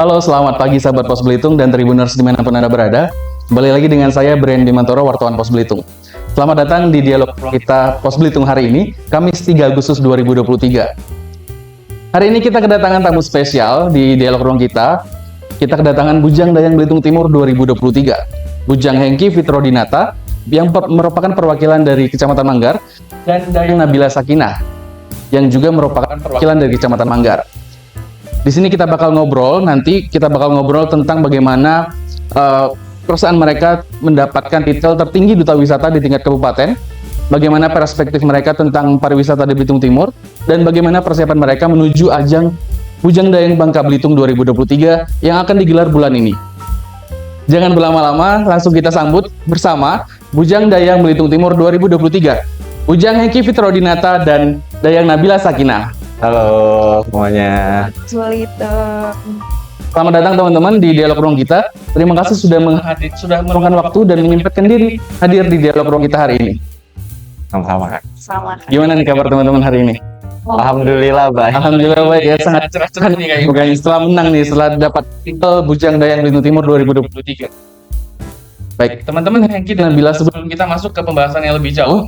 Halo, selamat pagi sahabat Pos Belitung dan Tribuners dimanapun Anda berada. Kembali lagi dengan saya, Brandy Mantoro, wartawan Pos Belitung. Selamat datang di dialog kita Pos Belitung hari ini, Kamis 3 Agustus 2023. Hari ini kita kedatangan tamu spesial di dialog ruang kita. Kita kedatangan Bujang Dayang Belitung Timur 2023. Bujang Hengki Fitrodinata, yang merupakan perwakilan dari Kecamatan Manggar, dan Dayang Nabila Sakinah, yang juga merupakan perwakilan dari Kecamatan Manggar. Di sini kita bakal ngobrol tentang bagaimana perusahaan mereka mendapatkan titel tertinggi duta wisata di tingkat kabupaten, bagaimana perspektif mereka tentang pariwisata di Belitung Timur, dan bagaimana persiapan mereka menuju ajang Bujang Dayang Bangka Belitung 2023 yang akan digelar bulan ini. Jangan berlama-lama, langsung kita sambut bersama Bujang Dayang Belitung Timur 2023, Bujang Hengki Fitrodinata dan Dayang Nabila Sakinah. Halo semuanya. Selamat datang teman-teman di dialog ruang kita. Terima kasih sudah meluangkan waktu dan menyempatkan diri hadir di dialog ruang kita hari ini. Sama-sama Kak. Sama. Gimana nih kabar teman-teman hari ini? Alhamdulillah baik. Alhamdulillah baik ya, sangat cerah nih kayaknya setelah menang nih, setelah dapat titel Bujang Dayang Belitung Timur 2023. Baik, teman-teman Hengki dan Nabila, sebelum kita masuk ke pembahasan yang lebih jauh,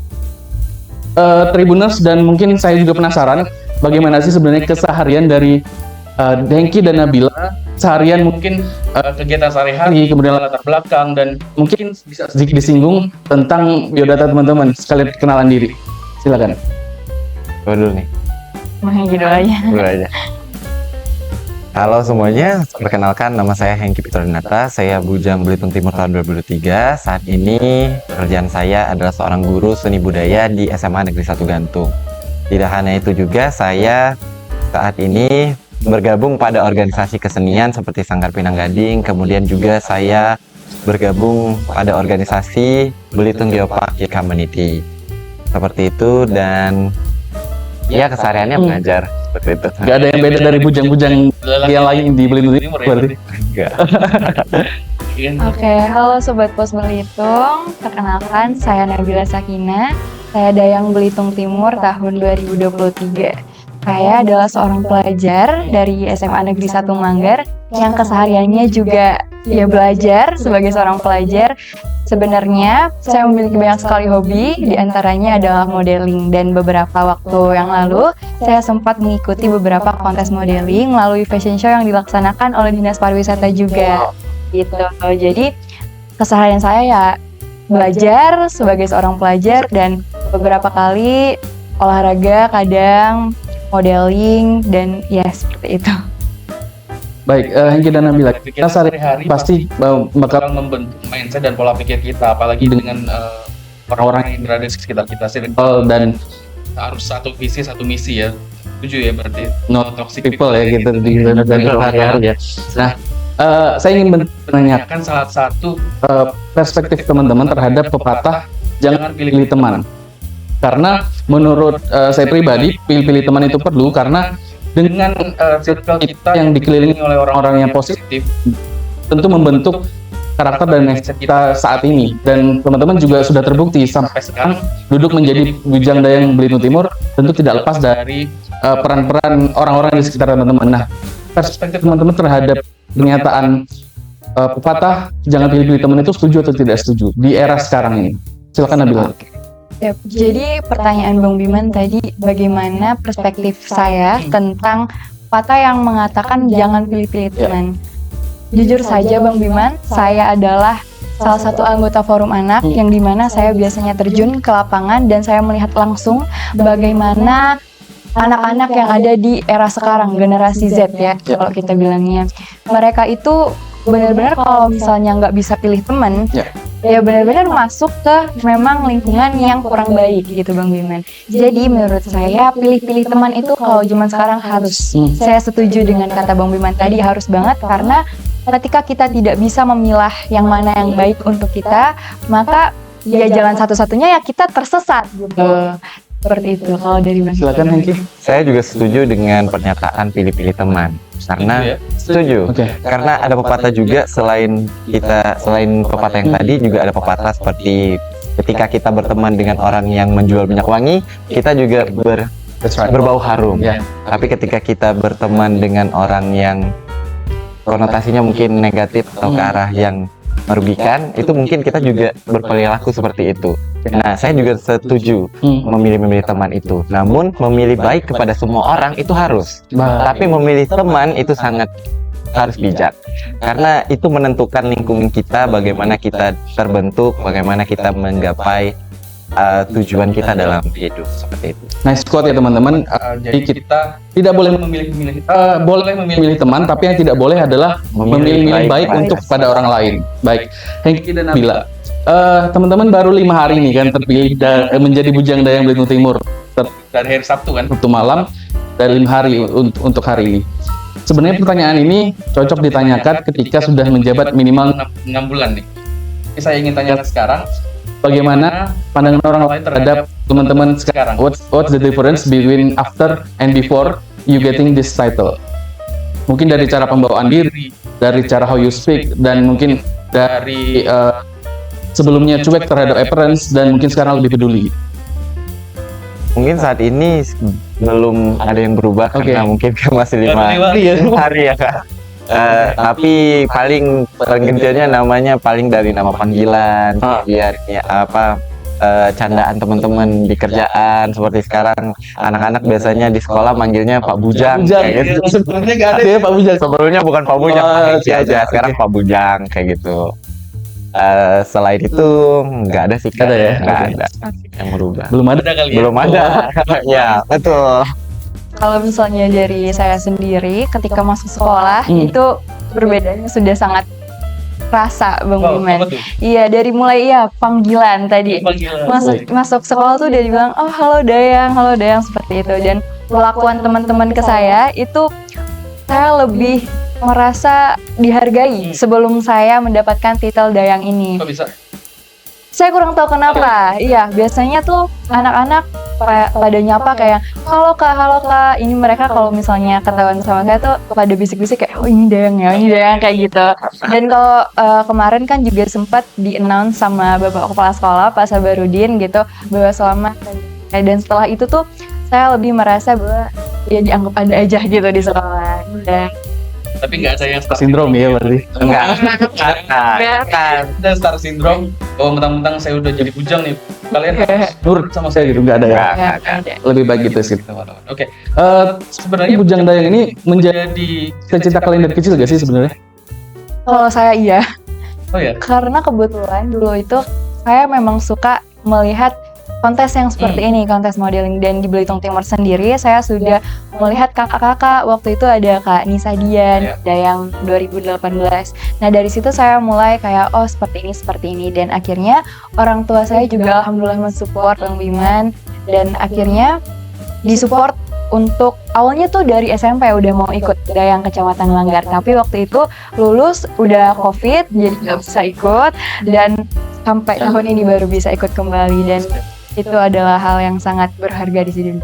Tribuners dan mungkin saya juga penasaran bagaimana sih sebenarnya keseharian dari Hengki dan Nabila, seharian mungkin kegiatan sehari-hari, kemudian latar belakang, dan mungkin bisa sedikit disinggung tentang biodata teman-teman, sekalian kenalan diri. Silakan. Gue dulu nih. Hengki dulu aja. Dulu aja. Halo semuanya, perkenalkan nama saya Hengki Fitrodinata. Saya Bujang Belitung Timur tahun 2023. Saat ini pekerjaan saya adalah seorang guru seni budaya di SMA Negeri 1 Gantung. Tidak hanya itu juga, saya saat ini bergabung pada organisasi kesenian seperti Sanggar Pinang Gading. Kemudian juga saya bergabung pada organisasi Belitung Geopark Community. Seperti itu, dan ya kesehariannya mengajar seperti itu. Gak ada yang beda dari bujang-bujang yang lain di Belitung Timur berarti? Enggak. Oke, halo Sobat Pos Belitung. Perkenalkan, saya Nabila Sakinah. Saya Dayang Belitung Timur tahun 2023. Saya adalah seorang pelajar dari SMA Negeri 1 Manggar yang kesehariannya juga belajar sebagai seorang pelajar. Sebenarnya saya memiliki banyak sekali hobi, diantaranya adalah modeling, dan beberapa waktu yang lalu saya sempat mengikuti beberapa kontes modeling melalui fashion show yang dilaksanakan oleh Dinas Pariwisata juga. Gitu. Jadi keseharian saya ya belajar sebagai seorang pelajar, dan beberapa kali olahraga, kadang modeling, dan ya seperti itu. Baik, Hengki dan Nabila, kita sehari-hari pasti bakal membentuk mindset dan pola pikir kita, apalagi dengan orang-orang yang berada di sekitar kita, circle, dan harus satu visi, satu misi ya. Setuju ya berarti? No toxic people ya gitu di sehari-hari ya. Nah, saya ingin menanyakan salah satu perspektif teman-teman terhadap pepatah jangan pilih teman. Karena menurut saya pribadi, pilih-pilih teman itu perlu, karena dengan circle kita yang dikelilingi oleh orang-orang yang positif, tentu membentuk karakter dan mindset kita saat ini. Dan teman-teman juga sudah terbukti sampai sekarang duduk menjadi Bujang Dayang Belitung Timur tentu tidak lepas dari peran-peran orang-orang di sekitar teman-teman. Nah, perspektif teman-teman terhadap pernyataan pepatah jangan pilih-pilih teman itu setuju atau tidak setuju di era sekarang ini? Silakan Nabila. Yap, jadi pertanyaan Bang Biman tadi, bagaimana perspektif saya tentang pepatah yang mengatakan jangan pilih-pilih teman. Jujur saja Bang Biman, saya adalah salah satu anggota forum anak yang dimana saya biasanya terjun ke lapangan dan saya melihat langsung bagaimana anak-anak yang ada di era sekarang, generasi Z ya, kalau kita bilangnya. Mereka itu benar-benar kalau misalnya nggak bisa pilih teman, ya benar-benar masuk ke memang lingkungan yang kurang baik gitu Bang Biman. Jadi menurut saya pilih-pilih teman itu kalau zaman sekarang harus. Saya setuju dengan kata Bang Biman tadi, harus banget, karena ketika kita tidak bisa memilah yang mana yang baik untuk kita, maka ya jalan satu-satunya ya kita tersesat gitu. Seperti itu kalau dari Bang. Silakan Hengki. Saya juga setuju dengan pernyataan pilih-pilih teman. Karena setuju. Karena ada pepatah juga selain pepatah yang tadi, juga ada pepatah seperti ketika kita berteman dengan orang yang menjual minyak wangi, kita juga berbau harum. Tapi ketika kita berteman dengan orang yang konotasinya mungkin negatif atau ke arah yang merugikan, itu mungkin kita juga berperilaku seperti itu. Nah, saya juga setuju memilih teman itu. Namun memilih baik kepada semua orang itu harus. Tapi memilih teman itu sangat harus bijak. Karena itu menentukan lingkungan kita, bagaimana kita terbentuk, bagaimana kita menggapai tujuan kita dalam hidup, seperti itu. Nice quote ya teman-teman. Jadi kita tidak boleh boleh memilih teman, tapi yang tidak boleh adalah memilih baik untuk pada orang lain. Baik, Hengki dan Nabila. Teman-teman baru 5 hari ini kan terpilih menjadi Bujang Dayang Belitung Timur dari hari Sabtu kan, Sabtu malam, dari 5 hari untuk hari ini. Sebenarnya pertanyaan ini cocok ditanyakan ketika sudah menjabat minimal 6 bulan nih. Ini saya ingin tanya sekarang, bagaimana pandangan orang lain terhadap teman-teman sekarang? What's the difference between after and before you getting this title? Mungkin dari cara pembawaan diri, dari cara how you speak, dan mungkin dari sebelumnya cuek terhadap appearance, dan mungkin sekarang lebih peduli. Mungkin saat ini belum ada yang berubah karena mungkin masih 5 hari ya Kak. Tapi paling pergantiannya namanya paling dari nama panggilan, biar ya candaan teman-teman di kerjaan. Seperti sekarang anak-anak biasanya di sekolah manggilnya Pak Bujang. Kayak gitu. Sebelumnya nggak ada ya Pak Bujang. Sebelumnya bukan Pak Bujang, aja. Sekarang Pak Bujang kayak gitu. Selain itu nggak ada sih, nggak ada yang berubah. Belum ada kali ya? Belum ada. Ya betul. Kalau misalnya dari saya sendiri ketika masuk sekolah itu perbedaannya sudah sangat terasa Bang Biman. Iya, dari mulai panggilan tadi. Masuk sekolah tuh udah dibilang, "Oh, halo Dayang" seperti itu, dan perlakuan teman-teman ke saya itu saya lebih merasa dihargai sebelum saya mendapatkan titel Dayang ini. Kok bisa? Saya kurang tahu kenapa. Iya, biasanya tuh anak-anak pada nyapa kayak halo kak. Ini mereka kalau misalnya ketahuan sama saya tuh pada bisik-bisik kayak, oh ini Dayang kayak gitu. Dan kalau kemarin kan juga sempat di-announce sama Bapak Kepala Sekolah Pak Sabarudin gitu bahwa selamat. Dan setelah itu tuh saya lebih merasa bahwa ya dianggap ada aja gitu di sekolah. Tapi nggak ada yang star syndrome ya berarti? Enggak. Ada star syndrome. Oh, mentang-mentang saya udah jadi bujang nih, kalian harus nurut sama saya gitu, nggak ada ya? Nggak ada. Lebih baik gitu sih teman-teman. Oke. Sebenarnya Bujang Dayang ini menjadi cita-cita kalian dari kecil gak sih sebenarnya? Kalau saya iya. Oh ya. Karena kebetulan dulu itu saya memang suka melihat kontes yang seperti ini, kontes modeling, dan di Belitung Timur sendiri saya sudah melihat kakak-kakak. Waktu itu ada Kak Nisa Dian, Dayang 2018. Nah dari situ saya mulai kayak seperti ini, dan akhirnya orang tua saya juga alhamdulillah mensupport Bang Biman, dan akhirnya disupport untuk awalnya tuh dari SMP udah mau ikut Dayang Kecamatan Langgar, tapi waktu itu lulus udah COVID jadi nggak bisa ikut, dan sampai tahun ini baru bisa ikut kembali, dan itu adalah hal yang sangat berharga di sini.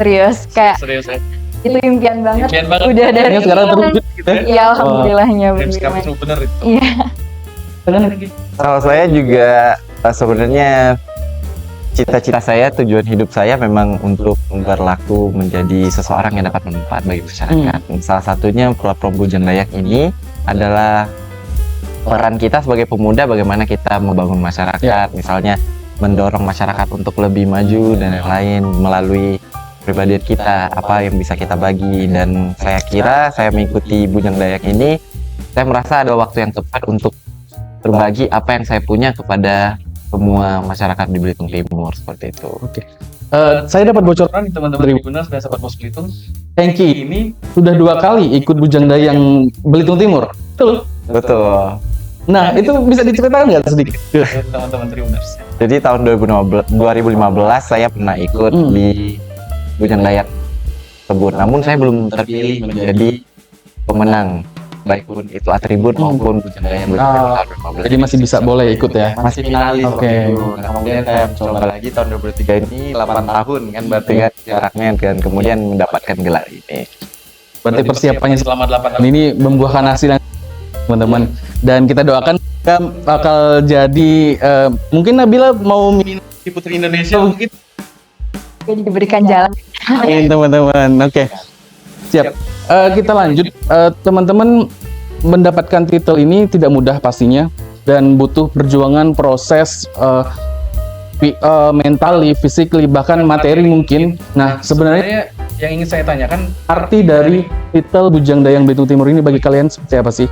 Serius ya? Itu impian banget. Udah dari sekarang terwujud gitu ya? Iya, alhamdulillahnya bener. Iya. Kalau saya juga sebenarnya cita-cita saya, tujuan hidup saya memang untuk berlaku menjadi seseorang yang dapat bermanfaat bagi masyarakat. Salah satunya platform Bujang Dayang ini adalah peran kita sebagai pemuda, bagaimana kita membangun masyarakat, misalnya mendorong masyarakat untuk lebih maju dan lain-lain melalui pribadian kita, apa yang bisa kita bagi. Dan saya kira saya mengikuti Bujang Dayang ini, saya merasa ada waktu yang tepat untuk berbagi apa yang saya punya kepada semua masyarakat di Belitung Timur, seperti itu. Oke. Saya dapat bocoran nih teman-teman Tribuners dan sahabat Pos Belitung, Hengki ini sudah 2 kali ikut Bujang Dayang Belitung Timur. Betul. Nah, itu bisa diceritakan nggak sedikit teman-teman Tribuners? Jadi tahun 2015 saya pernah ikut di Bujang Dayang tersebut. Namun saya belum terpilih menjadi pemenang, baik pun itu atribut maupun Bujang Dayang tahun 2015. Jadi masih bisa boleh ikut ya? Masih finalis. Oke. Nah, kemudian saya mencoba lagi tahun 2023 ini 8 tahun kan berarti kan jaraknya, dan kemudian mendapatkan gelar ini. Berarti persiapannya selama 8 tahun ini membuahkan hasil yang teman-teman, dan kita doakan bakal jadi mungkin Nabila mau di Putri Indonesia mungkin jadi diberikan jalan. teman-teman. Oke. Siap. Kita lanjut. Teman-teman mendapatkan titel ini tidak mudah pastinya dan butuh perjuangan proses mentally, physically, bahkan materi mungkin. Nah, sebenarnya yang ingin saya tanyakan, arti dari titel Bujang Dayang Belitung Timur ini bagi kalian seperti apa sih?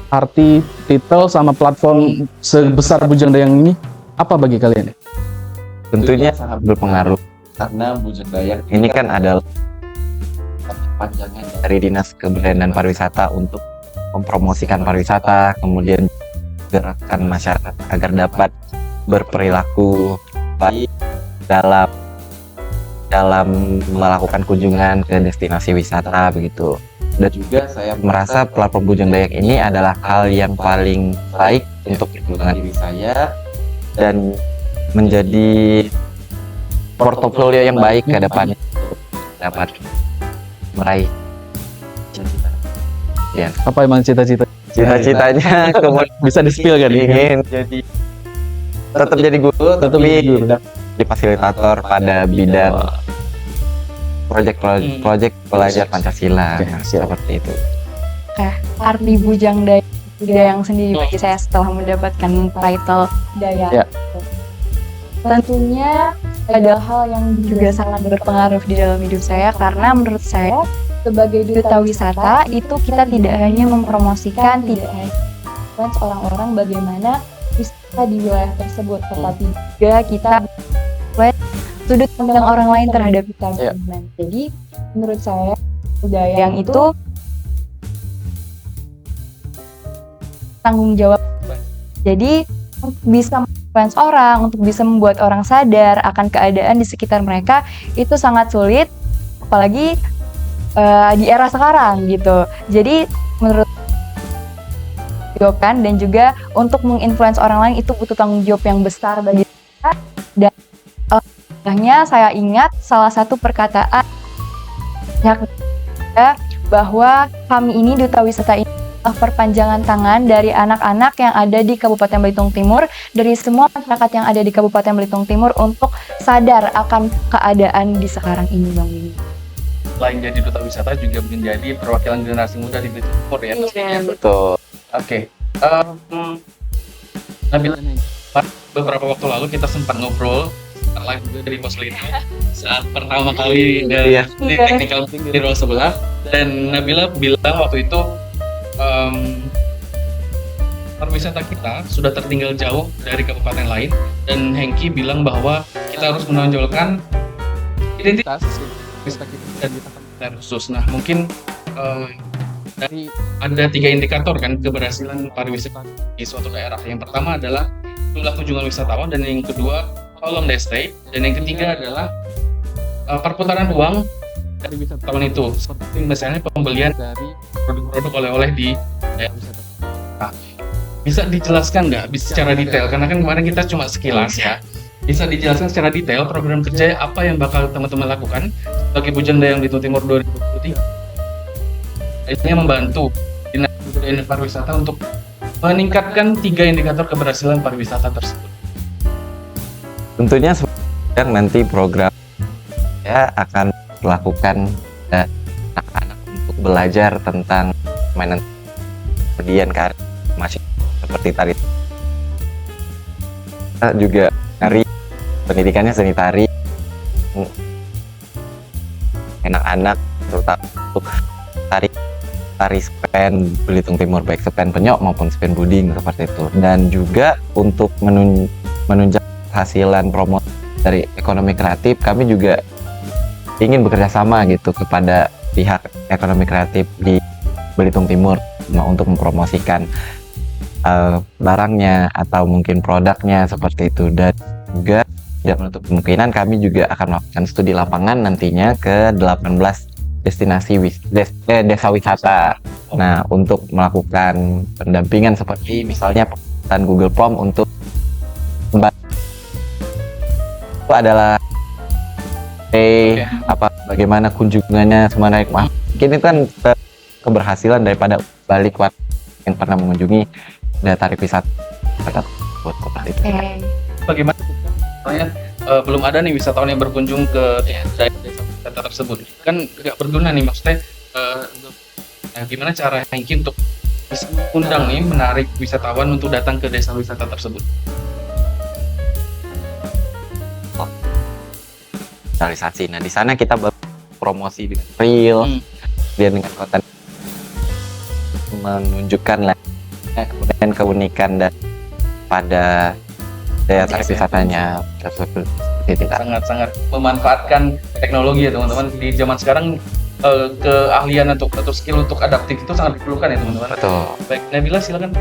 Arti titel sama platform sebesar Bujang Dayang ini apa bagi kalian? Tentunya sangat berpengaruh karena Bujang Dayang ini kan adalah panjangan dari Dinas Kebudayaan dan Pariwisata untuk mempromosikan pariwisata, kemudian gerakan masyarakat agar dapat berperilaku baik dalam melakukan kunjungan ke destinasi wisata begitu. Dan juga saya merasa platform Bujang Dayang ini adalah hal yang paling baik untuk perkembangan diri saya dan menjadi portofolio yang baik ke depannya untuk dapat meraih cita-cita. Ya. Apa emang cita-cita? Cita-citanya kemudian Bisa di-spill kan? ingin tetap jadi guru, tapi di fasilitator pada bidang proyek belajar Pancasila. Oke, Nah, siap. seperti itu. Arti Bujang Dayang sendiri bagi saya setelah mendapatkan title Dayang. Ya. Tentunya ada hal yang juga sangat berpengaruh di dalam hidup saya karena menurut saya sebagai duta wisata itu kita tidak hanya mempromosikan, tidak hanya influence orang-orang bagaimana wisata di wilayah tersebut, tetapi juga kita sudut pandang orang lain terhadap kita. Ya. Jadi menurut saya Dayang itu tanggung jawab. Jadi bisa influence orang, untuk bisa membuat orang sadar akan keadaan di sekitar mereka itu sangat sulit, apalagi di era sekarang gitu. Jadi menurut kan dan juga untuk menginfluence orang lain itu butuh tanggung jawab yang besar bagi kita. Dan akhirnya saya ingat salah satu perkataan bahwa kami ini duta wisata ini perpanjangan tangan dari anak-anak yang ada di Kabupaten Belitung Timur, dari semua masyarakat yang ada di Kabupaten Belitung Timur untuk sadar akan keadaan di sekarang ini, Bang Bini. Selain jadi duta wisata juga menjadi perwakilan generasi muda di Belitung Timur ya. Iya. Betul. Oke. Nabila, beberapa waktu lalu kita sempat ngobrol live juga dari Pos Belitung saat pertama kali dari di technical meeting di ruang sebelah, dan Nabila bilang waktu itu pariwisata kita sudah tertinggal jauh dari kabupaten lain, dan Hengki bilang bahwa kita harus menonjolkan identitas wisata kita dan kita khusus. Nah, mungkin dari ada 3 indikator kan keberhasilan pariwisata di suatu daerah. Yang pertama adalah jumlah kunjungan wisatawan, dan yang kedua how long they stay, dan yang ketiga adalah perputaran uang dari wisatawan itu, seperti misalnya pembelian dari produk-produk oleh-oleh di daerah wisata. Nah, bisa dijelaskan nggak secara detail, karena kan kemarin kita cuma sekilas ya, bisa dijelaskan secara detail program kerja apa yang bakal teman-teman lakukan sebagai Bujang Dayang Belitung Timur 2023 ini membantu Dinas Kebudayaan dan Pariwisata untuk meningkatkan 3 indikator keberhasilan pariwisata tersebut. Tentunya yang nanti program ya akan melakukan anak-anak untuk belajar tentang mainan, kemudian ke masih seperti tari, kita juga tari, pendidikannya seni tari, anak-anak terutama untuk tari spen Belitung Timur, baik spen penyok maupun spen buding seperti itu, dan juga untuk menunjang hasilan promosi dari ekonomi kreatif, kami juga ingin bekerja sama gitu kepada pihak ekonomi kreatif di Belitung Timur untuk mempromosikan barangnya atau mungkin produknya seperti itu. Dan juga tidak menutup kemungkinan kami juga akan melakukan studi lapangan nantinya ke 18 destinasi desa wisata. Nah, untuk melakukan pendampingan seperti misalnya penggunaan Google Form untuk itu adalah bagaimana kunjungannya semana mungkin itu kan keberhasilan daripada balik warga yang pernah mengunjungi tarif wisata seperti itu. Bagaimana misalnya belum ada nih wisatawan yang berkunjung ke daerah desa wisata tersebut, kan nggak berguna nih, maksudnya gimana cara Hengki untuk bisa undang nih, menarik wisatawan untuk datang ke desa wisata tersebut? Realisasi. Nah, di sana kita promosi dengan real, dia dengan konten menunjukkan lah kemudian keunikan dan pada daya tarik wisatanya tersebut. Sangat-sangat memanfaatkan teknologi ya teman-teman. Di zaman sekarang keahlian atau skill untuk adaptif itu sangat diperlukan ya teman-teman. Betul. Baik, Nabila silakan.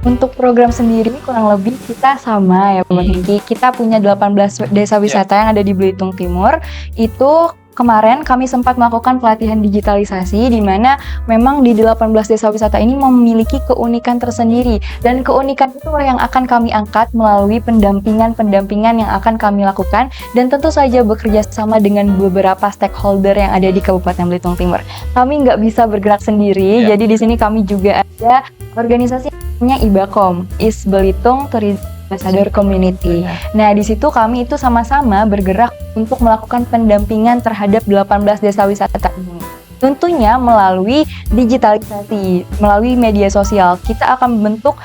Untuk program sendiri kurang lebih kita sama ya Bang Hengki. Kita punya 18 desa wisata yang ada di Belitung Timur. Itu kemarin kami sempat melakukan pelatihan digitalisasi di mana memang di 18 desa wisata ini memiliki keunikan tersendiri, dan keunikan itu yang akan kami angkat melalui pendampingan yang akan kami lakukan, dan tentu saja bekerja sama dengan beberapa stakeholder yang ada di Kabupaten Belitung Timur. Kami nggak bisa bergerak sendiri, jadi di sini kami juga ada organisasi namanya IBAKOM, East Belitung Tourism Ambassador Community. Nah, di situ kami itu sama-sama bergerak untuk melakukan pendampingan terhadap 18 desa wisata ini. Tentunya melalui digitalisasi, melalui media sosial. Kita akan membentuk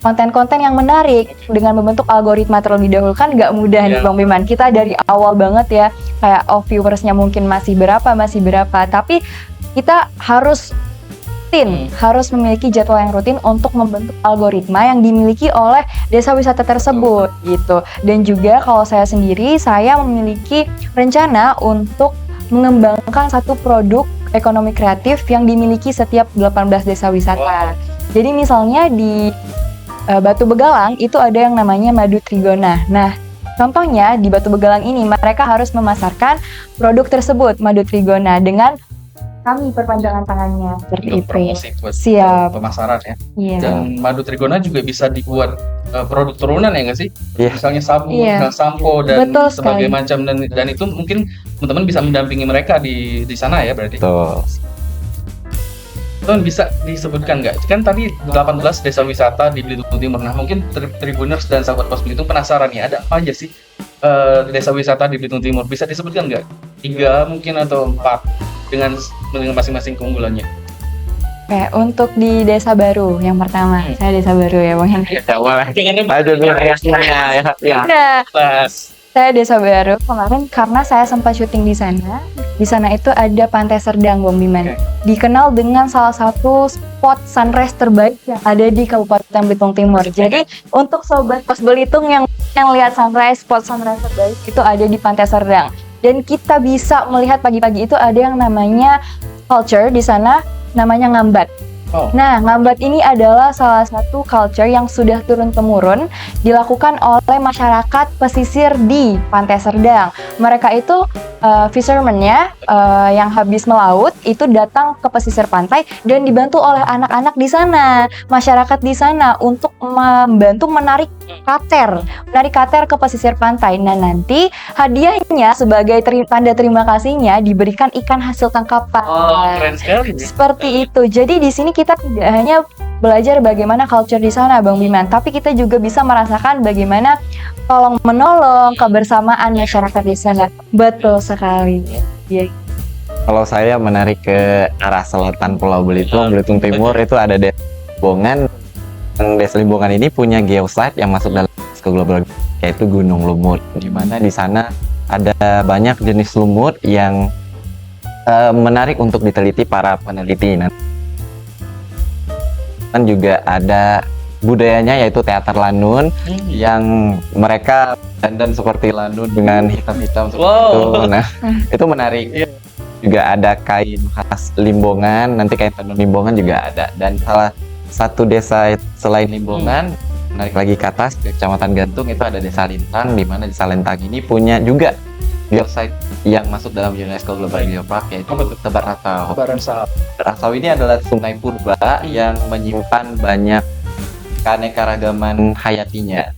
konten-konten yang menarik dengan membentuk algoritma terlebih dahulu. Kan nggak mudah nih Bang Biman. Kita dari awal banget ya, kayak viewersnya mungkin masih berapa, tapi kita harus memiliki jadwal yang rutin untuk membentuk algoritma yang dimiliki oleh desa wisata tersebut gitu. Dan juga kalau saya sendiri, saya memiliki rencana untuk mengembangkan satu produk ekonomi kreatif yang dimiliki setiap 18 desa wisata. Jadi misalnya di Batu Begalang itu ada yang namanya Madu Trigona. Nah, contohnya di Batu Begalang ini mereka harus memasarkan produk tersebut Madu Trigona dengan kami perpanjangan tangannya seperti Untuk itu. promosi buat Siap. pemasaran ya. Iya. Dan Madu Trigona juga bisa dibuat produk turunan ya nggak sih? Iya. Misalnya sabun, Iya. sampo dan Betul sebagainya sekali. macam, dan itu mungkin teman-teman bisa mendampingi mereka di sana ya berarti. Betul. Teman bisa disebutkan nggak? Kan tadi 18 desa wisata di Belitung Timur. Nah, mungkin Tribuners dan sahabat Pos Belitung penasaran ya, ada apa aja sih desa wisata di Belitung Timur? Bisa disebutkan nggak? 3 mungkin atau 4 dengan masing-masing keunggulannya. Oke, untuk di Desa Baru yang pertama, saya Desa Baru ya Bang Henry. Ya boleh. Aduh, ya. Nah, Pas. saya Desa Baru kemarin karena saya sempat syuting di sana. Di sana itu ada Pantai Serdang Bang Biman. Dikenal dengan salah satu spot sunrise terbaik yang ada di Kabupaten Belitung Timur. Jadi untuk sobat Pos Belitung yang lihat spot sunrise terbaik itu ada di Pantai Serdang. Dan kita bisa melihat pagi-pagi itu ada yang namanya culture di sana, namanya ngambat. Nah, ngambat ini adalah salah satu culture yang sudah turun-temurun dilakukan oleh masyarakat pesisir di Pantai Serdang. Mereka itu fisherman-nya yang habis melaut itu datang ke pesisir pantai dan dibantu oleh anak-anak di sana, masyarakat di sana untuk membantu menarik kater ke pesisir pantai. Nah, nanti hadiahnya sebagai tanda terima kasihnya diberikan ikan hasil tangkapan. Keren sekali. Seperti itu. Jadi di sini kita tidak hanya belajar bagaimana culture di sana Bang Biman, tapi kita juga bisa merasakan bagaimana tolong menolong kebersamaan masyarakat di sana. Betul sekali. Ya. Kalau saya menarik ke arah selatan Pulau Belitung, Belitung Timur itu ada Desa Limbongan. Desa Limbongan ini punya geosite yang masuk dalam UNESCO Global, yaitu Gunung Lumut. Di mana di sana ada banyak jenis lumut yang menarik untuk diteliti para peneliti. Dan juga ada budayanya yaitu teater Lanun yang mereka dandan seperti Lanun dengan hitam-hitam seperti itu. Nah, itu menarik. Juga ada kain khas Limbongan, nanti kain tenun Limbongan juga ada. Dan salah satu desa selain Limbongan, menarik lagi ke atas ke Kecamatan Gantung itu ada Desa Lintang, di mana Desa Lintang ini punya juga geosite yang masuk dalam UNESCO Global Geopark, yaitu Tebar Rasau. Rasau ini adalah sungai purba yang menyimpan banyak keanekaragaman hayatinya,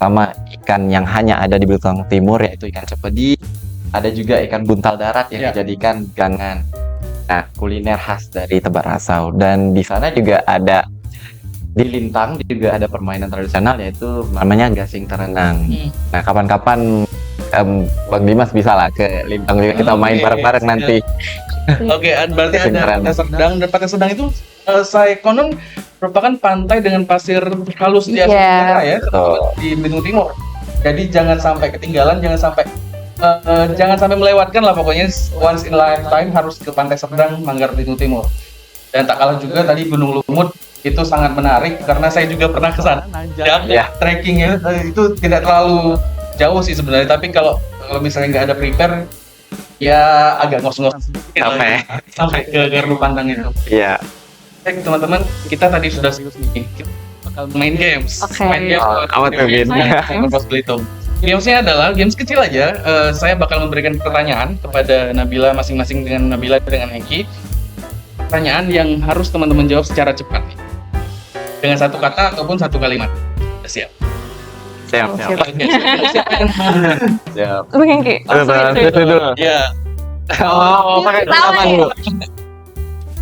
sama ikan yang hanya ada di Belitung Timur yaitu ikan cepedi, ada juga ikan buntal darat yang dijadikan gangan. Nah, kuliner khas dari Tebar Rasau. Dan di sana juga ada, di Lintang juga ada permainan tradisional yaitu namanya gasing terenang. Nah, kapan-kapan Bang Dimas bisa lah ke Lintang juga, kita main bareng-bareng nanti. Oke, berarti ada Kedengeran. Pantai Serdang, dan Pantai Serdang itu saya konon merupakan pantai dengan pasir halus di Asia Iya. Tenggara ya, Betul. di Belitung Timur. Jadi jangan sampai ketinggalan, jangan sampai melewatkan lah, pokoknya once in lifetime harus ke Pantai Serdang, Manggar, Belitung Timur. Dan tak kalah juga tadi Gunung Lumut itu sangat menarik karena saya juga pernah ke sana. Dan Ya. trekkingnya itu tidak terlalu jauh sih sebenarnya, tapi kalau misalnya nggak ada prepare ya agak ngos-ngos sampai ke gardu pandang itu. Iya. Baik teman-teman, kita tadi sudah serius nih. Kita bakal main games. Oke. Main games. Oh, apa tuh, Vin? Sama Pos Belitung. Gamesnya adalah games kecil aja. Saya bakal memberikan pertanyaan kepada Nabila masing-masing dengan Nabila dengan Hengki. Pertanyaan yang harus teman-teman jawab secara cepat nih. Dengan satu kata ataupun satu kalimat. Udah siap? Siap. Siap. Oke, siap. Siap. Lu Hengki. Ya. Oh, pakai Tahu apa ya? dulu?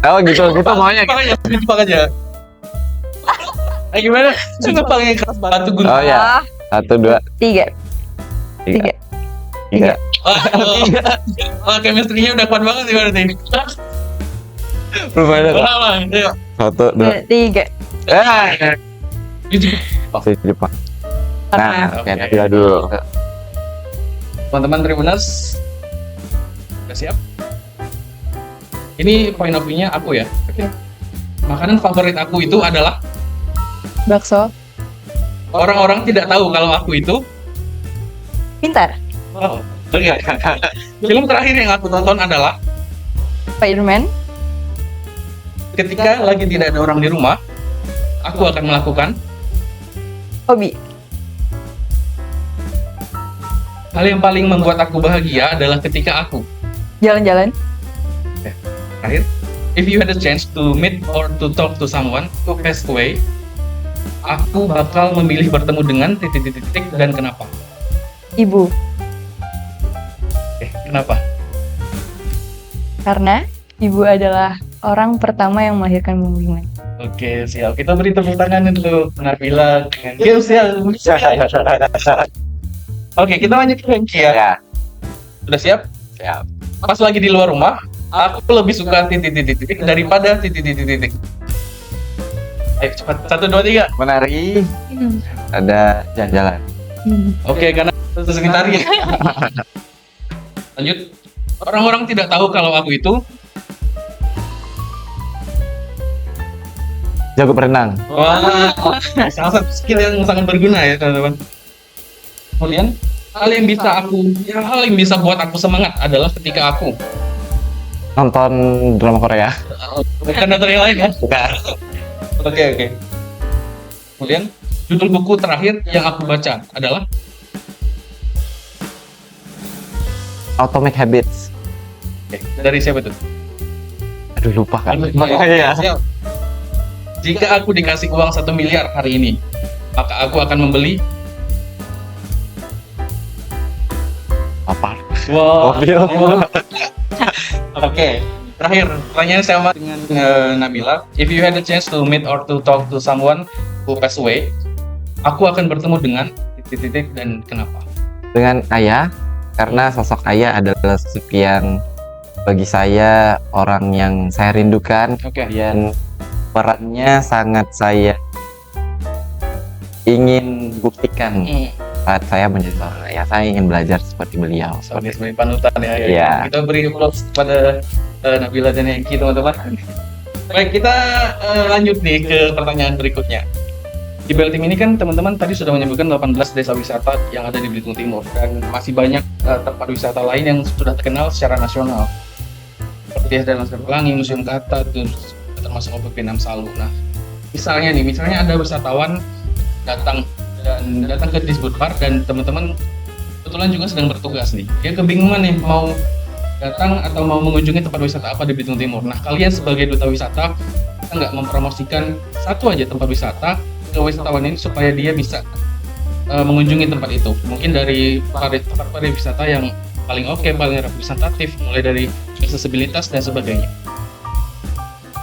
Oh gitu, kita maunya. Makanya jepang aja. Gimana? Jepang yang keras banget. Batu gunung. Oh ya. 1, 2, 3. 3. 3. Oh, chemistry-nya udah kuat banget nih berarti ini. Permainan. Lama, ayo. 1, 2. 3. Masih Jepang. Nah, Oke. oke, Nabila dulu. Teman-teman Tribuners, udah siap? Ini point of view-nya aku ya. Oke. Makanan favorit aku itu adalah Bakso. orang-orang tidak tahu kalau aku itu. Pintar. Wow. Oke. Film terakhir yang aku tonton adalah Spiderman. ketika lagi tidak ada orang di rumah, aku akan melakukan Hobi. hal yang paling membuat aku bahagia adalah ketika aku Jalan-jalan. terakhir. If you had a chance to meet or to talk to someone who passed away, aku bakal memilih bertemu dengan titik-titik dan kenapa? Ibu. Kenapa? Karena ibu adalah orang pertama yang melahirkan Bang Biman. Oke, siap. Kita beri tepuk tangan dulu Nabila dengan games yang Oke, kita lanjut ke Hengki ya. Ya. Udah siap? Siap. Pas lagi di luar rumah, aku lebih suka titik-titik daripada titik-titik. Ayo cepat, 1, 2, 3. Menari. Ada jalan-jalan. Oke, karena sekitar ya. Lanjut. Orang-orang tidak tahu kalau aku itu. Jago berenang. Wah, salah satu skill yang sangat berguna ya teman-teman. Kemudian hal yang bisa buat aku semangat adalah ketika aku Nonton drama Korea. bukan nonton yang lain ya. Bukan. Oke. Kemudian judul buku terakhir yang aku baca adalah Atomic Habits. dari siapa tuh? Aduh, lupa kan. Iya. Siap. Jika aku dikasih uang 1 miliar hari ini, maka aku akan membeli. Apa? Wow. Mobil. Oke. Terakhir, pertanyaan sama dengan Nabila. If you had a chance to meet or to talk to someone who passed away, aku akan bertemu dengan titik-titik dan kenapa? Dengan ayah, karena sosok ayah adalah sosok yang bagi saya orang yang saya rindukan. Oke. Dan perannya sangat saya ingin buktikan saat saya menjadi seorang ayah. Saya ingin belajar seperti beliau. Oke, sebagai panutan ya. Iya. Kita beri applause kepada Nabila dan Hengki teman-teman. Baik, kita lanjut nih ke pertanyaan berikutnya. Di Beltim ini kan teman-teman tadi sudah menyebutkan 18 desa wisata yang ada di Belitung Timur dan masih banyak tempat wisata lain yang sudah terkenal secara nasional. Seperti ada Laskar Pelangi, Museum Kata, terus termasuk OPP 6 Salu. Nah, misalnya ada wisatawan datang ke Disbudpar dan teman-teman kebetulan juga sedang bertugas nih. Dia kebingungan nih mau datang atau mau mengunjungi tempat wisata apa di Belitung Timur. Nah, kalian sebagai duta wisata kita nggak mempromosikan satu aja tempat wisata ke wisatawan ini supaya dia bisa mengunjungi tempat itu. Mungkin dari tempat pariwisata yang paling oke, paling representatif, mulai dari aksesibilitas dan sebagainya.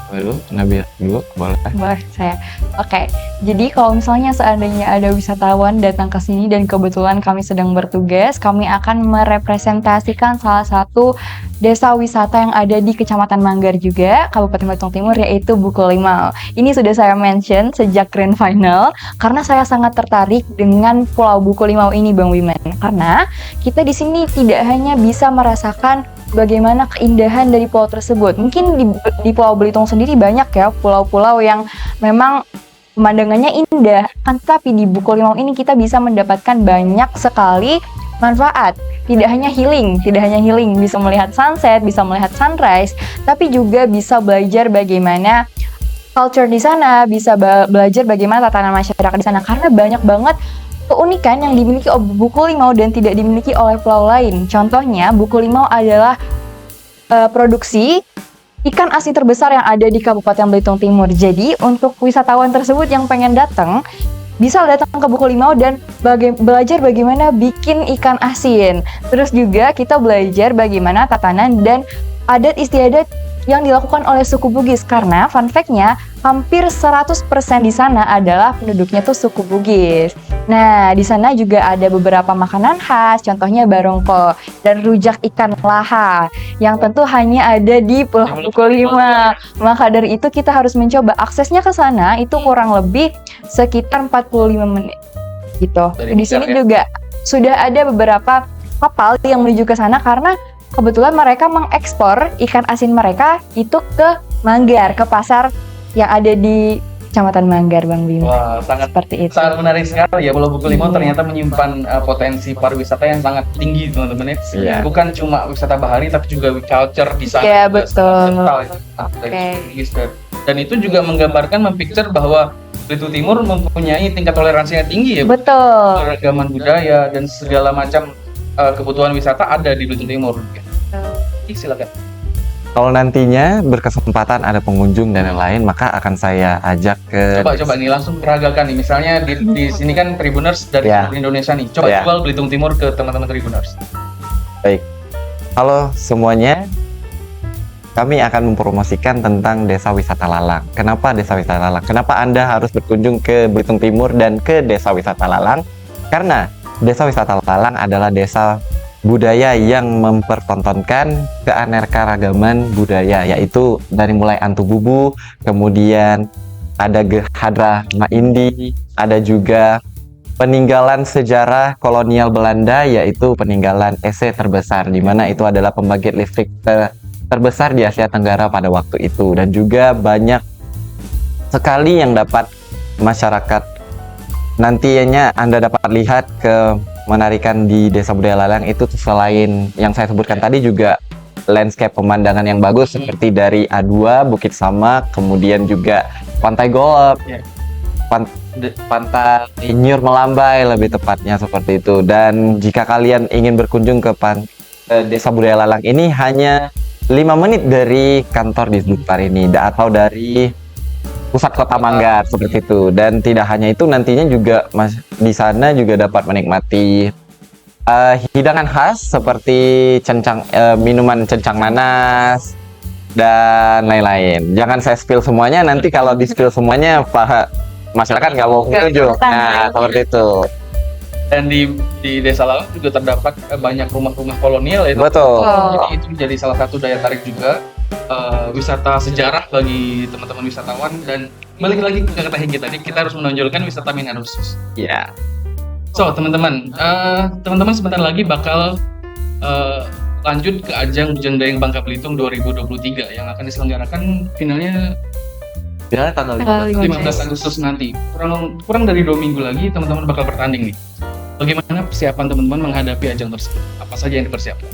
Waduh, Nabil dulu boleh. Boleh saya. Oke, jadi kalau misalnya seandainya ada wisatawan datang ke sini dan kebetulan kami sedang bertugas, kami akan merepresentasikan salah satu desa wisata yang ada di Kecamatan Manggar juga, Kabupaten Belitung Timur, yaitu Buku Limau. Ini sudah saya mention sejak Grand Final, karena saya sangat tertarik dengan Pulau Buku Limau ini, Bang Wiman. Karena kita di sini tidak hanya bisa merasakan bagaimana keindahan dari pulau tersebut. Mungkin di Pulau Belitung sendiri banyak ya pulau-pulau yang memang pemandangannya indah, kan tapi di Buku Limau ini kita bisa mendapatkan banyak sekali manfaat. Tidak hanya healing, bisa melihat sunset, bisa melihat sunrise, tapi juga bisa belajar bagaimana culture di sana, bisa belajar bagaimana tatanan masyarakat di sana, karena banyak banget keunikan yang dimiliki Buku Limau dan tidak dimiliki oleh pulau lain. Contohnya, Buku Limau adalah produksi ikan asin terbesar yang ada di Kabupaten Belitung Timur. Jadi, untuk wisatawan tersebut yang pengen datang, bisa datang ke Buku Limau dan belajar bagaimana bikin ikan asin. Terus juga kita belajar bagaimana tatanan dan adat istiadat yang dilakukan oleh suku Bugis, karena fun fact-nya hampir 100% di sana adalah penduduknya tuh suku Bugis. Nah, di sana juga ada beberapa makanan khas, contohnya barongko dan rujak ikan laha yang tentu hanya ada di Pulau Buku Limau. Maka dari itu kita harus mencoba. Aksesnya ke sana itu kurang lebih sekitar 45 menit gitu. Di sini juga sudah ada beberapa kapal yang menuju ke sana karena kebetulan mereka mengekspor ikan asin mereka itu ke Manggar, ke pasar yang ada di Kecamatan Manggar, Bang Bima. Wah, sangat Seperti itu. sangat menarik sekali ya. Pulau Buku Limau ternyata menyimpan potensi pariwisata yang sangat tinggi, teman-teman ya. Iya. Bukan cuma wisata bahari tapi juga culture di sana. Iya, juga betul. sangat kental ya. Oke. Dan itu juga menggambarkan, mempicture bahwa Belitung Timur mempunyai tingkat toleransi yang tinggi ya. Betul. Keragaman budaya dan segala macam kebutuhan wisata ada di Belitung Timur. Silakan. Kalau nantinya berkesempatan ada pengunjung dan lain-lain, maka akan saya ajak ke Coba nih langsung peragakan nih. Misalnya di sini kan Tribuners dari Ya. seluruh Indonesia nih. Coba Ya. jual Belitung Timur ke teman-teman Tribuners. Baik. Halo semuanya. Kami akan mempromosikan tentang Desa Wisata Lalang. Kenapa Desa Wisata Lalang? Kenapa Anda harus berkunjung ke Belitung Timur dan ke Desa Wisata Lalang? Karena Desa Wisata Lalang adalah desa budaya yang mempertontonkan keanekaragaman budaya, yaitu dari mulai Antu Bubu, kemudian ada Hadra Maindi, ada juga peninggalan sejarah kolonial Belanda, yaitu peninggalan EC terbesar, di mana itu adalah pembangkit listrik terbesar di Asia Tenggara pada waktu itu, dan juga banyak sekali yang dapat masyarakat nantinya Anda dapat lihat menarikan di Desa Budaya Lalang itu. Selain yang saya sebutkan tadi, juga landscape pemandangan yang bagus seperti dari A2, Bukit Samak, kemudian juga Pantai Golep, Ya. Pantai Nyur Melambai lebih tepatnya seperti itu. Dan jika kalian ingin berkunjung ke Desa Budaya Lalang ini, hanya 5 menit dari kantor di Blitar ini atau dari pusat kota Manggar seperti itu. Dan tidak hanya itu, nantinya juga di sana juga dapat menikmati hidangan khas seperti minuman cencang nanas dan lain-lain. Jangan saya spill semuanya, nanti kalau di spill semuanya masyarakat nggak mau kunjung. Nah, seperti itu. Dan di Desa Lalang juga terdapat banyak rumah-rumah kolonial ya. Betul. Jadi itu menjadi salah satu daya tarik juga wisata sejarah bagi teman-teman wisatawan. Dan balik lagi ke kata Hengki tadi, kita harus menonjolkan wisata minat khusus. Ya. So teman-teman sebentar lagi bakal lanjut ke ajang Bujang Dayang Bangka Belitung 2023 yang akan diselenggarakan finalnya Tanggal Tanggal 15 Agustus nanti. Kurang dari 2 minggu lagi teman-teman bakal bertanding nih. Bagaimana persiapan teman-teman menghadapi ajang tersebut? Apa saja yang dipersiapkan?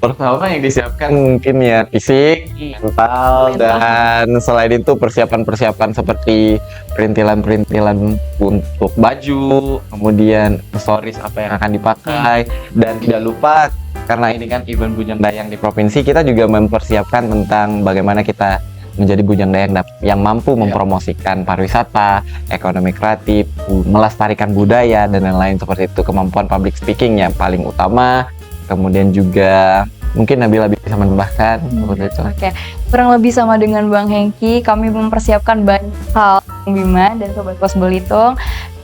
Pertama yang disiapkan mungkin ya fisik, mental, dan selain itu persiapan-persiapan seperti perintilan-perintilan untuk baju, kemudian aksesoris apa yang akan dipakai, dan tidak lupa karena ini kan event Bujang Dayang di provinsi, kita juga mempersiapkan tentang bagaimana kita menjadi Bujang Dayang yang mampu mempromosikan pariwisata, ekonomi kreatif, melestarikan budaya dan lain-lain seperti itu. Kemampuan public speaking yang paling utama, kemudian juga Mungkin Nabila bisa menambahkan seperti itu. Oke, kurang lebih sama dengan Bang Hengki, kami mempersiapkan banyak hal Bang Bima dan Sobat Pos Belitung.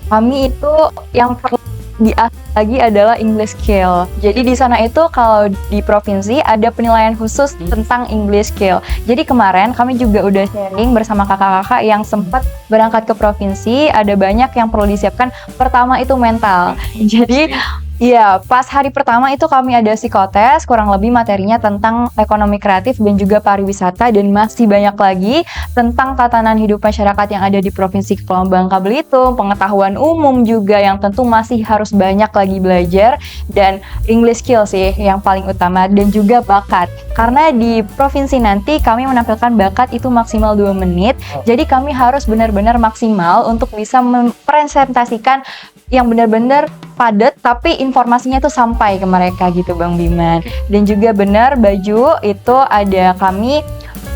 Kami itu yang perlu diasah lagi adalah English skill. Jadi di sana itu kalau di provinsi ada penilaian khusus tentang English skill. Jadi kemarin kami juga udah sharing bersama kakak-kakak yang sempat berangkat ke provinsi, ada banyak yang perlu disiapkan. Pertama itu mental. Jadi iya, pas hari pertama itu kami ada psikotes, kurang lebih materinya tentang ekonomi kreatif dan juga pariwisata, dan masih banyak lagi tentang tatanan hidup masyarakat yang ada di Provinsi Kepulauan Bangka Belitung, pengetahuan umum juga yang tentu masih harus banyak lagi belajar, dan English skill sih yang paling utama, dan juga bakat. Karena di provinsi nanti kami menampilkan bakat itu maksimal 2 menit, jadi kami harus benar-benar maksimal untuk bisa mempresentasikan yang benar-benar padat tapi informasinya tuh sampai ke mereka gitu Bang Biman. Dan juga benar baju itu ada kami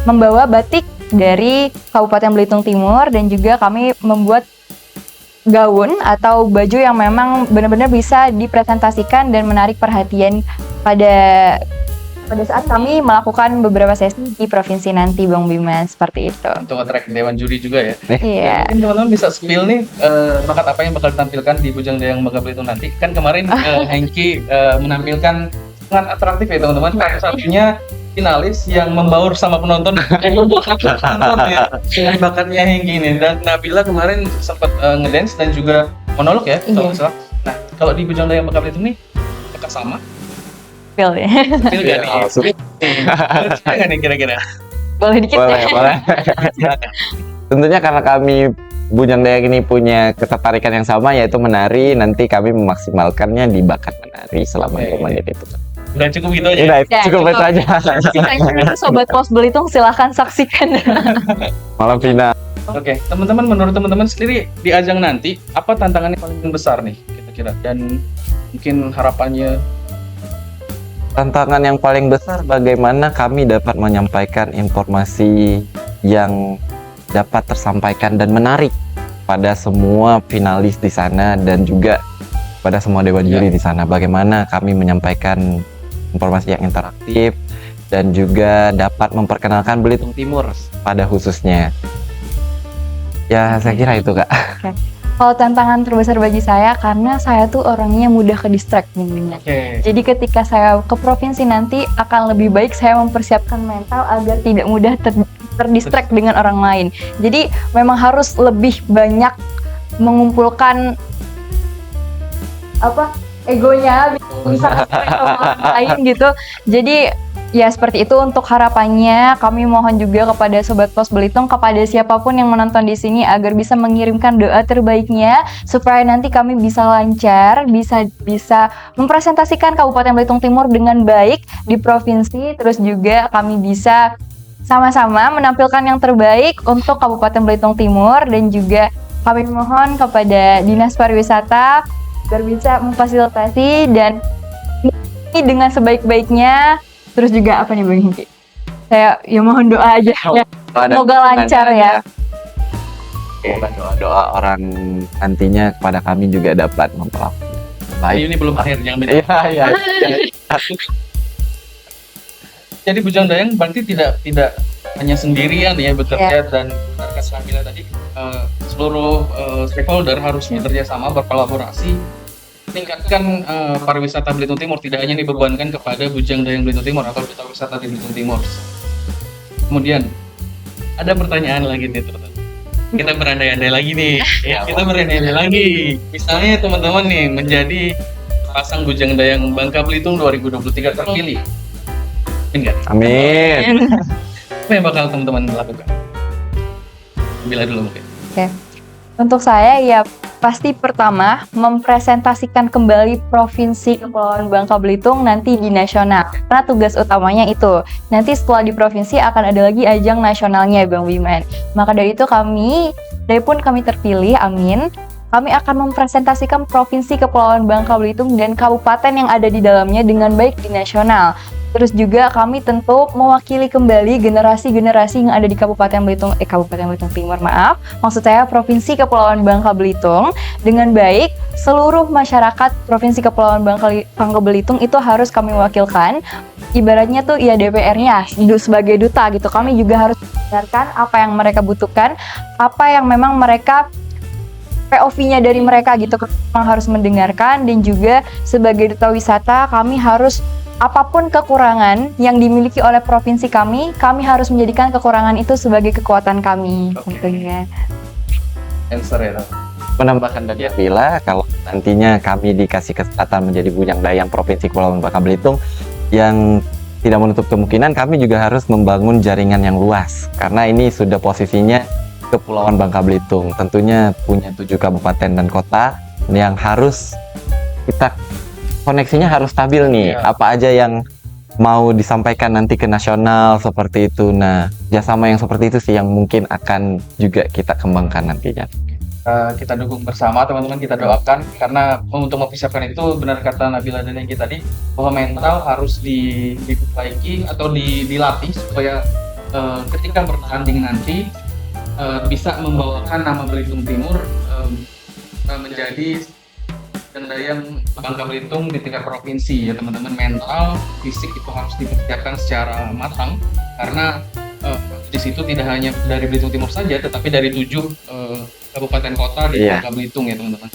membawa batik dari Kabupaten Belitung Timur, dan juga kami membuat gaun atau baju yang memang benar-benar bisa dipresentasikan dan menarik perhatian pada saat kami melakukan beberapa sesi di provinsi nanti Bang Bima, seperti itu. Untuk nge-track Dewan Juri juga ya. Iya. Mungkin teman-teman bisa spill nih bakat apa yang bakal ditampilkan di Bujang Dayang Bangka Belitung nanti. Kan kemarin Hengki menampilkan sangat atraktif ya teman-teman. Salah satunya finalis yang membaur sama penonton. Penonton ya. Dengan bakatnya Hengki ini. Dan Nabila kemarin sempat ngedance dan juga monolog ya. Iya. Kalau nggak salah. Nah, kalau di Bujang Dayang Bangka Belitung nih apakah sama? Feel ya. Spill gak nih? Gak nih kira-kira? Boleh dikit Boleh, ya. boleh. Tentunya karena kami Bujang Dayang ini punya ketertarikan yang sama, yaitu menari. Nanti kami memaksimalkannya di bakat menari selama 2 menit itu. Udah cukup gitu aja? Udah, Ya, cukup itu aja. Sobat Pos Belitung silahkan saksikan. Malam final. Oke, teman-teman, menurut teman-teman sendiri di ajang nanti apa tantangannya paling besar nih kira-kira, dan mungkin harapannya? Tantangan yang paling besar bagaimana kami dapat menyampaikan informasi yang dapat tersampaikan dan menarik pada semua finalis di sana dan juga pada semua dewan juri di sana. Bagaimana kami menyampaikan informasi yang interaktif dan juga dapat memperkenalkan Belitung Timur pada khususnya. Ya, saya kira itu, Kak. Kalau tantangan terbesar bagi saya, karena saya tuh orangnya mudah ke distract mungkin. Oke. Jadi ketika saya ke provinsi nanti akan lebih baik saya mempersiapkan mental agar tidak mudah terdistract dengan orang lain. Jadi memang harus lebih banyak mengumpulkan egonya bisa sama orang lain gitu. Jadi ya seperti itu untuk harapannya. Kami mohon juga kepada Sobat Pos Belitung, kepada siapapun yang menonton di sini agar bisa mengirimkan doa terbaiknya supaya nanti kami bisa lancar, bisa mempresentasikan Kabupaten Belitung Timur dengan baik di provinsi, terus juga kami bisa sama-sama menampilkan yang terbaik untuk Kabupaten Belitung Timur, dan juga kami mohon kepada Dinas Pariwisata agar bisa memfasilitasi dan ini dengan sebaik-baiknya. Terus juga apa nih Bang Hengki? Saya ya mohon doa aja ya. Semoga lancar ya. Semoga doa-doa orang nantinya kepada kami juga dapat memperoleh baik. Ini belum akhir, jangan beda. Iya. Jadi Bujang Dayang berarti tidak hanya sendirian ya bekerja, dan benar kata Nabila tadi seluruh stakeholder harus bekerja sama, berkolaborasi, meningkatkan pariwisata Belitung Timur, tidak hanya dibebankan kepada Bujang Dayang Belitung Timur atau Duta Wisata di Belitung Timur. Kemudian ada pertanyaan lagi nih teman-teman. Kita berandai-andai lagi nih. Kita berandai-andai lagi. Misalnya teman-teman nih menjadi pasang Bujang Dayang Bangka Belitung 2023 terpilih. Enggak? Amin. Apa yang bakal teman-teman lakukan? Bila dulu mungkin. Oke. Untuk saya ya pasti pertama mempresentasikan kembali Provinsi Kepulauan Bangka Belitung nanti di nasional. Karena tugas utamanya itu. Nanti setelah di provinsi akan ada lagi ajang nasionalnya Bang Wiman. Maka dari itu kami terpilih, amin. Kami akan mempresentasikan Provinsi Kepulauan Bangka Belitung dan kabupaten yang ada di dalamnya dengan baik di nasional. Terus juga kami tentu mewakili kembali generasi-generasi yang ada di Kabupaten Belitung Timur, maaf. Maksud saya Provinsi Kepulauan Bangka Belitung dengan baik. Seluruh masyarakat Provinsi Kepulauan Bangka Belitung itu harus kami wakilkan. Ibaratnya tuh ya DPR-nya sebagai duta gitu. Kami juga harus mendengarkan apa yang mereka butuhkan, apa yang memang mereka POV-nya dari mereka gitu, memang harus mendengarkan. Dan juga sebagai duta wisata kami harus apapun kekurangan yang dimiliki oleh provinsi kami harus menjadikan kekurangan itu sebagai kekuatan kami. Tentunya. Answer ya. Menambahkan dari Bila, kalau nantinya kami dikasih kesempatan menjadi Bujang Dayang Provinsi Kepulauan Bangka Belitung, yang tidak menutup kemungkinan kami juga harus membangun jaringan yang luas, karena ini sudah posisinya Kepulauan Bangka Belitung, tentunya punya 7 kabupaten dan kota yang harus kita koneksinya harus stabil nih. Apa aja yang mau disampaikan nanti ke nasional seperti itu. Nah, kerjasama yang seperti itu sih yang mungkin akan juga kita kembangkan nantinya. Kita dukung bersama teman-teman, kita doakan, karena untuk mempersiapkan itu benar kata Nabila dan Hengki tadi bahwa mental harus diperbaiki atau dilatih supaya ketika bertanding nanti bisa membawakan nama Belitung Timur menjadi Bujang Dayang Bangka Belitung di tingkat provinsi ya teman-teman. Mental, fisik itu harus dipersiapkan secara matang, karena di situ tidak hanya dari Belitung Timur saja, tetapi dari 7 kabupaten kota di Bangka Belitung ya teman-teman.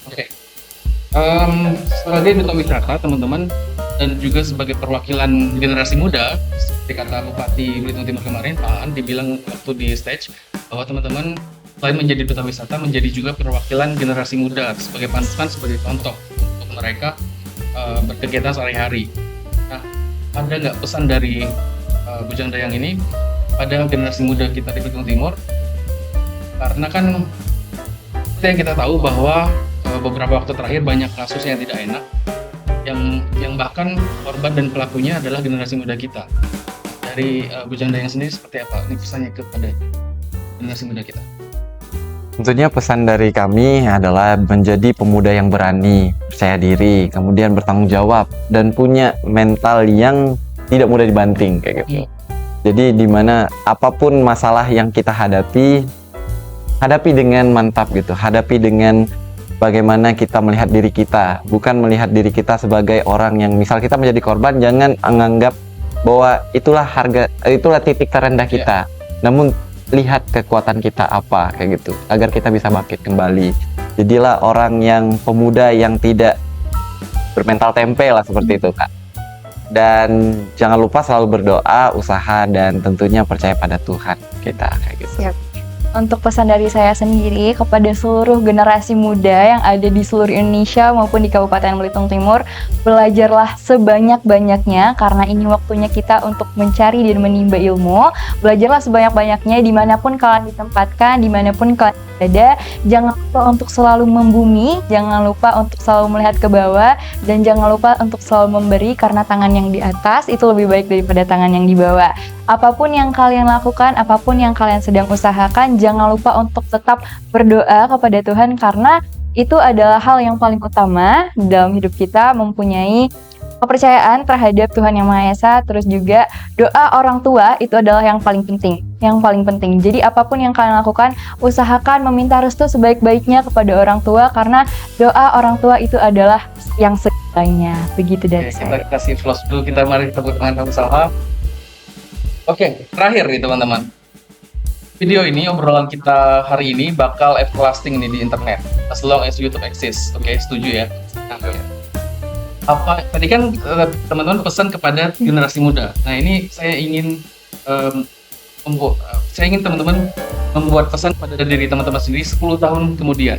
Oke. Sebagai duta wisata teman-teman, dan juga sebagai perwakilan generasi muda, seperti kata Bupati Belitung Timur kemarin, Pak An dibilang waktu di stage bahwa teman-teman selain menjadi duta wisata, menjadi juga perwakilan generasi muda sebagai panutan, sebagai contoh untuk mereka berkegiatan sehari-hari. Nah, ada nggak pesan dari Bujang Dayang ini pada generasi muda kita di Belitung Timur? Karena kan seperti yang kita tahu bahwa beberapa waktu terakhir banyak kasus yang tidak enak, yang bahkan korban dan pelakunya adalah generasi muda kita. Dari Bujang Dayang sendiri seperti apa? Ini pesannya kepada generasi muda kita. Tentunya pesan dari kami adalah menjadi pemuda yang berani, percaya diri, kemudian bertanggung jawab, dan punya mental yang tidak mudah dibanting kayak gitu. Jadi dimana apapun masalah yang kita hadapi dengan mantap gitu, hadapi dengan bagaimana kita melihat diri kita, bukan melihat diri kita sebagai orang yang misal kita menjadi korban, jangan menganggap bahwa itulah titik terendah kita. Namun lihat kekuatan kita apa kayak gitu, agar kita bisa bangkit kembali. Jadilah orang yang pemuda yang tidak bermental tempe lah seperti itu Kak. Dan jangan lupa selalu berdoa, usaha, dan tentunya percaya pada Tuhan kita kayak gitu. Siap. Untuk pesan dari saya sendiri kepada seluruh generasi muda yang ada di seluruh Indonesia maupun di Kabupaten Belitung Timur, belajarlah sebanyak-banyaknya, karena ini waktunya kita untuk mencari dan menimba ilmu. Belajarlah sebanyak-banyaknya dimanapun kalian ditempatkan, dimanapun kalian ada. Jangan lupa untuk selalu membumi, jangan lupa untuk selalu melihat ke bawah, dan jangan lupa untuk selalu memberi, karena tangan yang di atas itu lebih baik daripada tangan yang di bawah. Apapun yang kalian lakukan, apapun yang kalian sedang usahakan, jangan lupa untuk tetap berdoa kepada Tuhan, karena itu adalah hal yang paling utama dalam hidup kita, mempunyai kepercayaan terhadap Tuhan Yang Maha Esa. Terus juga doa orang tua itu adalah yang paling penting, Jadi apapun yang kalian lakukan, usahakan meminta restu sebaik-baiknya kepada orang tua, karena doa orang tua itu adalah yang segalanya. Begitu dari saya. Kita kasih close dulu, mari kita bertangan bersama. Oke, terakhir nih teman-teman. Video ini, obrolan kita hari ini bakal everlasting nih di internet, as long as YouTube exists. Oke, setuju ya? Apa tadi kan teman-teman pesan kepada generasi muda. Nah, ini saya ingin teman-teman membuat pesan pada diri teman-teman sendiri 10 tahun kemudian.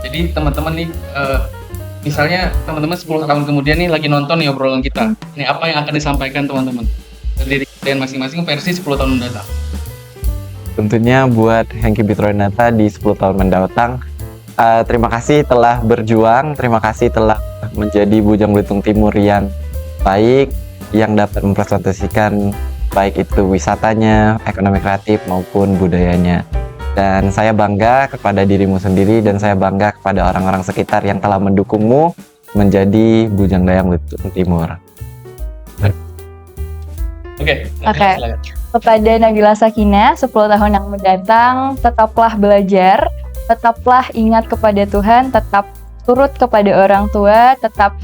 Jadi teman-teman nih, misalnya teman-teman 10 tahun kemudian nih lagi nonton nih obrolan kita. Ini apa yang akan disampaikan teman-teman dari kalian masing-masing versi 10 tahun mendatang? Tentunya buat Hengki Pitrodinata di 10 tahun mendatang, terima kasih telah berjuang, terima kasih telah menjadi Bujang Belitung Timur yang baik, yang dapat mempresentasikan baik itu wisatanya, ekonomi kreatif maupun budayanya. Dan saya bangga kepada dirimu sendiri, dan saya bangga kepada orang-orang sekitar yang telah mendukungmu menjadi Bujang Dayang Belitung Timur. Oke. Oke. Silakan. Kepada Nabila Sakinah, 10 tahun yang mendatang, tetaplah belajar, tetaplah ingat kepada Tuhan, tetap turut kepada orang tua, tetap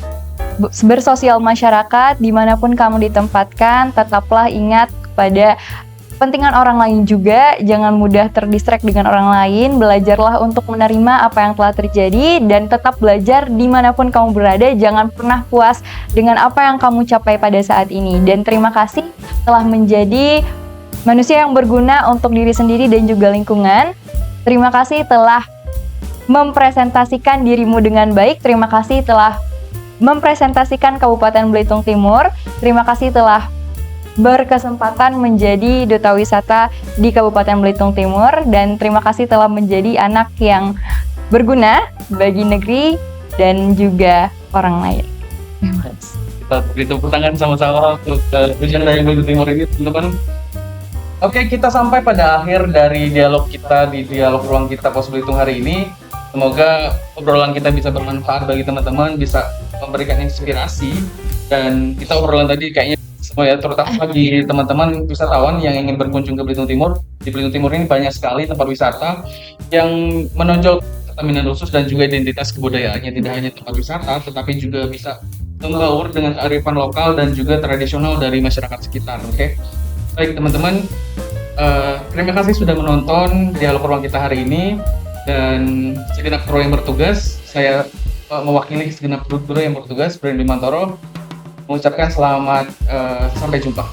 bersosial masyarakat, dimanapun kamu ditempatkan, tetaplah ingat kepada kepentingan orang lain juga, jangan mudah terdistract dengan orang lain, belajarlah untuk menerima apa yang telah terjadi, dan tetap belajar dimanapun kamu berada, jangan pernah puas dengan apa yang kamu capai pada saat ini. Dan terima kasih telah menjadi manusia yang berguna untuk diri sendiri dan juga lingkungan. Terima kasih telah mempresentasikan dirimu dengan baik, terima kasih telah mempresentasikan Kabupaten Belitung Timur, terima kasih telah berkesempatan menjadi duta wisata di Kabupaten Belitung Timur, dan terima kasih telah menjadi anak yang berguna bagi negeri dan juga orang lain. Kita beri tepuk tangan sama-sama untuk Bujang dari Belitung Timur ini, teman-teman. Oke, kita sampai pada akhir dari dialog kita di dialog ruang kita Pos Belitung hari ini. Semoga obrolan kita bisa bermanfaat bagi teman-teman, bisa memberikan inspirasi, dan kita obrolan tadi kayaknya semua ya, terutama bagi teman-teman wisatawan yang ingin berkunjung ke Belitung Timur. Di Belitung Timur ini banyak sekali tempat wisata yang menonjol ketahanan khusus dan juga identitas kebudayaannya. Tidak hanya tempat wisata, tetapi juga bisa membaur dengan kearifan lokal dan juga tradisional dari masyarakat sekitar. Oke, baik teman-teman, terima kasih sudah menonton dialog ruang kita hari ini, dan segenap kru yang bertugas, saya mewakili segenap kru yang bertugas, Brand Bimantoro, mengucapkan selamat, sampai jumpa.